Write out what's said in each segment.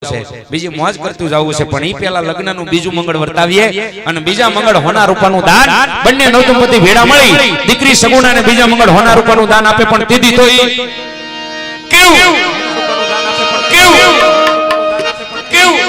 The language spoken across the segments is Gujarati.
છે, બીજી મોજ કરતું જવું છે, પણ ઈ પેલા લગ્નનું બીજું મંગળ વર્તાવીએ અને બીજા મંગળ હોના રૂપાનું દાન બંને નવદંપતિ ભેડા મળી દીકરી સગુણાને બીજા મંગળ હોના રૂપાનું દાન આપે, પણ દીદી તો ઈ કેવું કેવું કેવું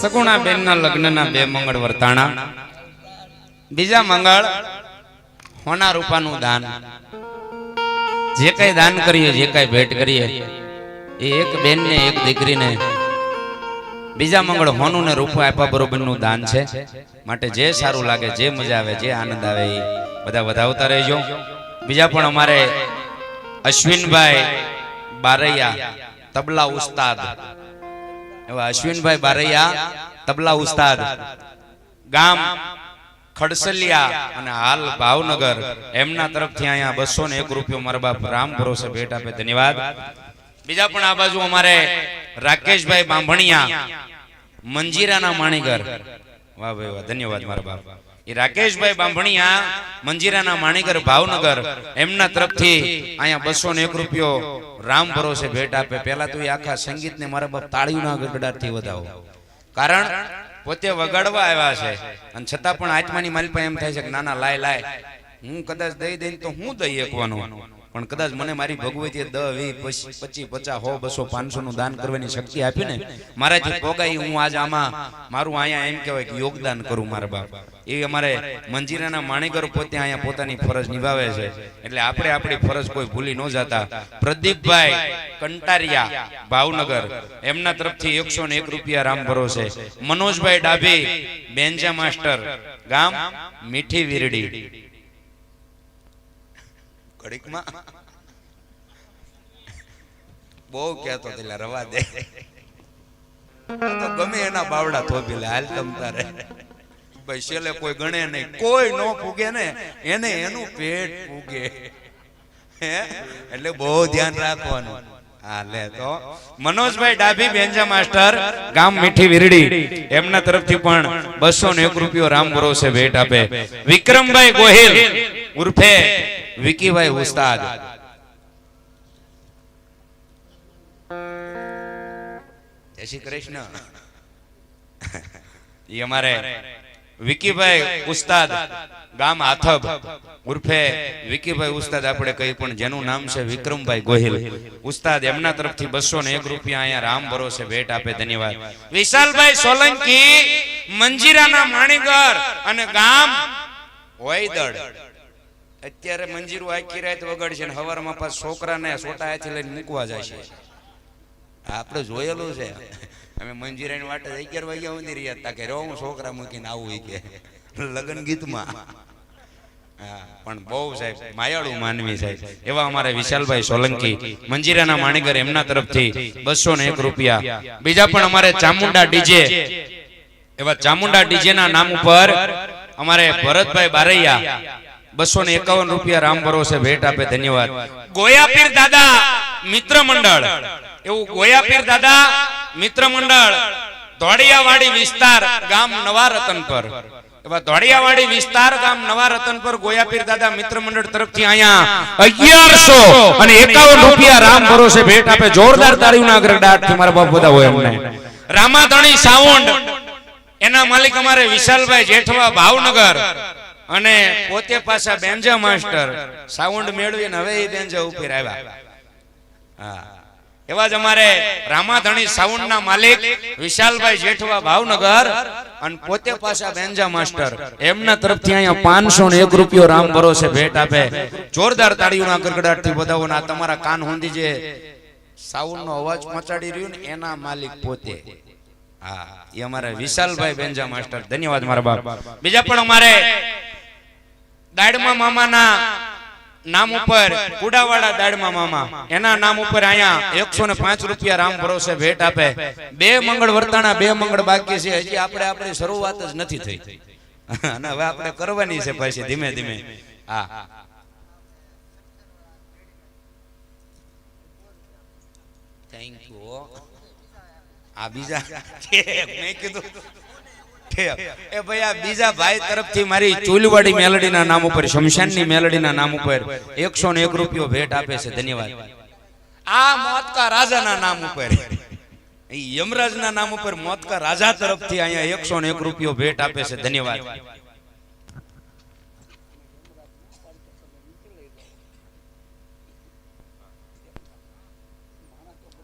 સગુણા બેનના લગ્નના બે મંગળ વર્તાણા, બીજા મંગળ હોના રૂપાનું દાન. જે કઈ દાન કરીએ, જે કઈ ભેટ કરીએ, એ એક બેનને એક દીકરીને બીજા મંગળ હોનું ને રૂપું આપ્યા બરોબરનું દાન છે. માટે જે સારું લાગે, જે મજા આવે, જે આનંદ આવે એ બધા વધાવતા રહેજો. બીજા પણ અમારે અશ્વિનભાઈ બારૈયા તબલા ઉસ્તાદ, એવા અશ્વિનભાઈ બારૈયા તબલા ઉસ્તાદ, ગામ ખડસલિયા અને હાલ ભાવનગર, એમના તરફથી અહીંયા 201 રૂપિયો મારા બાપ રામ ભરોસે ભેટ આપે, ધન્યવાદ. બીજા પણ આ બાજુ અમારે રાકેશભાઈ બાંભણિયા મંજીરાના માણીગર, વાહ ભાઈ વાહ, ધન્યવાદ મારા બાપ. એ રાકેશભાઈ બાંભણિયા મંજીરાના માણીગર ભાવનગર, એમના તરફથી અહીંયા 201 રૂપિયો રામ ભરોસે ભેટ આપે. પહેલા તો એ આખા સંગીતને મારા બાપ તાળીઓના ગડગડાટથી વધાવો. કારણ પોતે વગાડવા આવ્યા છે અને છતાં પણ આત્માની માલિપા એમ થાય છે કે નાના લાય લાય હું કદાચ દઈ દઈને તો હું દઈ શકવાનું, પણ કદાચ મને મારી ભગવતીએ 10, 20, 25, 50, 100, 200, 500 નું દાન કરવાની શક્તિ આપી ને, મારાથી પોગાઈ હું આજ આમાં મારું અહીંયા એમ કહેવાય કે યોગદાન કરું મારા બાપ. એ અમારે મંજીરાના માણીગર પોતે અહીંયા પોતાની ફરજ નિભાવે છે. એટલે આપણે આપણી ફરજ કોઈ ભૂલી ન જતા. પ્રદીપભાઈ કંટારિયા ભાવનગર એમના તરફથી 101 રૂપિયા રામ ભરોસે. મનોજભાઈ ડાભી બેન્જા માસ્ટર ગામ મીઠી વીરડી ઘડીકમાં બહુ કહેતો એટલે રવા દે તો ગમે એના બાવડા થોપી લે હાલ તમ તારે ભાઈ છેલ્લે કોઈ ગણે નહીં, કોઈ નો પૂગે ને એને એનું પેટ પૂગે એટલે બહુ ધ્યાન રાખવાનું. હા લે તો મનોજભાઈ ડાભી બેન્જા માસ્ટર ગામ મીઠી વીરડી એમના તરફથી પણ 201 રૂપિયો રામ ભરોસે ભેટ આપે. વિક્રમભાઈ ગોહિલ ઉર્ફે વિકીભાઈ ઉસ્તાદ જય શ્રી કૃષ્ણ. એ અમારે વિકીભાઈ ઉસ્તાદ ગામ આથબ ઉર્ફે વિકીભાઈ ઉસ્તાદ આપણે કહી પણ જેનું નામ છે વિક્રમભાઈ ગોહિલ ઉસ્તાદ એમના તરફથી 201 રૂપિયા અહીંયા રામ ભરોસે ભેટ આપે. ધન્યવાદ. વિશાલભાઈ સોલંકી મંજીરાના માણીગર અને ગામ વૈદડ અત્યારે મંજીરું આખી રાત વગાડશે ને હવારમાં પાછ છોકરાને સોટા હાથે લઈને મૂકવા જાય છે. આપણે જોયેલું છે. અમે મંજીરાની વાટે 11 વાગ્યા સુધી રહ્યા હતા કે હું છોકરા મૂકીને આવું કે લગ્ન ગીતમાં. હા પણ બહુ સાહેબ માયાળુ માનવી સાહેબ એવા અમારે વિશાલભાઈ સોલંકી મંજીરાના માણીગર એમના તરફથી 201 રૂપિયા. બીજા પણ અમારે ચામુંડા ડીજે એવા ચામુંડા ડીજે ના નામ ઉપર અમારે ભરતભાઈ બારૈયા 251 રૂપિયા રામ ભરોસે ભેટ આપે. ધન્યવાદ. ગોયાપીર દાદા મિત્ર મંડળ એવું ગોયાપીર દાદા મિત્ર મંડળ ધોળિયાવાડી વિસ્તાર ગામ નવા રતનપર એવા ધોળિયાવાડી વિસ્તાર ગામ નવા રતનપર ગોયાપીર દાદા મિત્ર મંડળ તરફથી અહીંયા 1151 રૂપિયા રામ ભરોસે ભેટ આપે. જોરદાર તાળીઓના ગરગડાટથી મારા બાપ બધા હોય એમને. રામાધણી સાઉન્ડ એના માલિક અમારે વિશાલભાઈ જેઠવા ભાવનગર અને પોતે પાછા બેન્જા માસ્ટર સાઉન્ડ મેળવીને હવે એ બેન્જા ઉપર આવ્યા. હા એવા જ અમારે રામાધણી સાઉન્ડ ના માલિક વિશાલભાઈ જેઠવા ભાવનગર અને પોતે પાછા બેન્જા માસ્ટર એમના તરફથી અહીંયા 501 રૂપિયો રામ ભરોસે ભેટ આપે. જોરદાર તાળીઓના ગડગડાટથી બધાઓને. આ તમારા કાન હોંધી જે સાઉન્ડ નો અવાજ પહોંચાડી રહ્યું ને એના માલિક પોતે. હા એ અમારે વિશાલભાઈ બેન્જા માસ્ટર. ધન્યવાદ મારા બાપ. બીજા પણ અમારે દાડમા મામાના નામ ઉપર કુડાવાડા દાડમા મામા એના નામ ઉપર અહીંયા 105 રૂપિયા રામ ભરોસે ભેટ આપે. 2 મંગળ વર્તાણા 2 મંગળ બાકી છે. હજી આપણે આપણી શરૂઆત જ નથી થઈ અને હવે આપણે કરવાની છે પછી ધીમે ધીમે. હા થેન્ક યુ. આ બીજા મેં કીધું એ ભાઈ આ બીજા ભાઈ તરફથી મારી ચૂલવાડી મેલડીના નામ ઉપર શમશાનની મેલડીના નામ ઉપર 101 રૂપિયો ભેટ આપે છે. ધન્યવાદ. આ મોતકા રાજાના નામ ઉપર યમરાજના નામ ઉપર મોતકા રાજા તરફથી અહીંયા 101 રૂપિયો ભેટ આપે છે. ધન્યવાદ.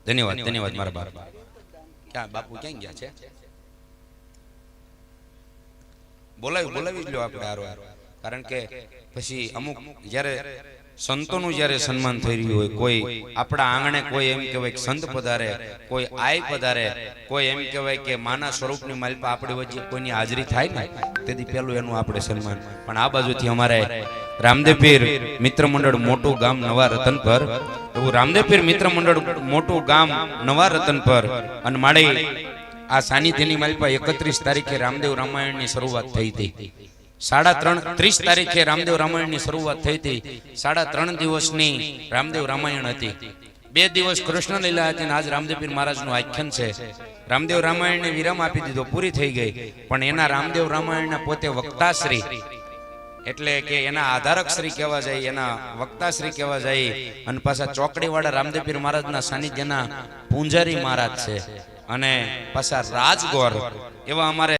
ધન્યવાદ. ધન્યવાદ મારા બાપ. ક્યાં બાપુ ક્યાં ગયા છે? બોલાવી જ લો આપણે હારો. કારણ કે પછી અમુક જ્યારે સંતોનું જ્યારે સન્માન થઈ રહ્યું હોય, કોઈ આપણા આંગણે કોઈ એમ કહેવાય કે સંત પધારે, કોઈ આય પધારે, કોઈ એમ કહેવાય કે માના સ્વરૂપની માલિપા આપણી વચ્ચે કોઈની હાજરી થાય ને તેથી પહેલું એનું આપણે સન્માન. પણ આ બાજુથી અમારે રામદેવપીર મિત્ર મંડળ મોટું ગામ નવા રતનપર એવું રામદેવપીર મિત્ર મંડળ મોટું ગામ નવા રતનપર અને માળી આ સાનિધ્યની માલિપા 31 તારીખે રામદેવ રામાયણની શરૂઆત થઈ હતી. 30 તારીખે રામદેવ રામાયણની શરૂઆત થઈ હતી. 3.5 દિવસની રામદેવ રામાયણ હતી. 2 દિવસ કૃષ્ણ લીલા હતી. આજ રામદેવપીર મહારાજનું આખ્યાન છે. રામદેવ રામાયણને વિરામ આપી દીધો, પૂરી થઈ ગઈ. પણ એના રામદેવ રામાયણના પોતે વક્તાશ્રી એટલે કે એના આધારક શ્રી કહેવા જાય, એના વક્તાશ્રી કહેવા જાય અને પાછા ચોકડીવાળા રામદેવપીર મહારાજના સાનિધ્યના પૂંજારી મહારાજ છે. અને પાછા રાજગોર એવા અમારે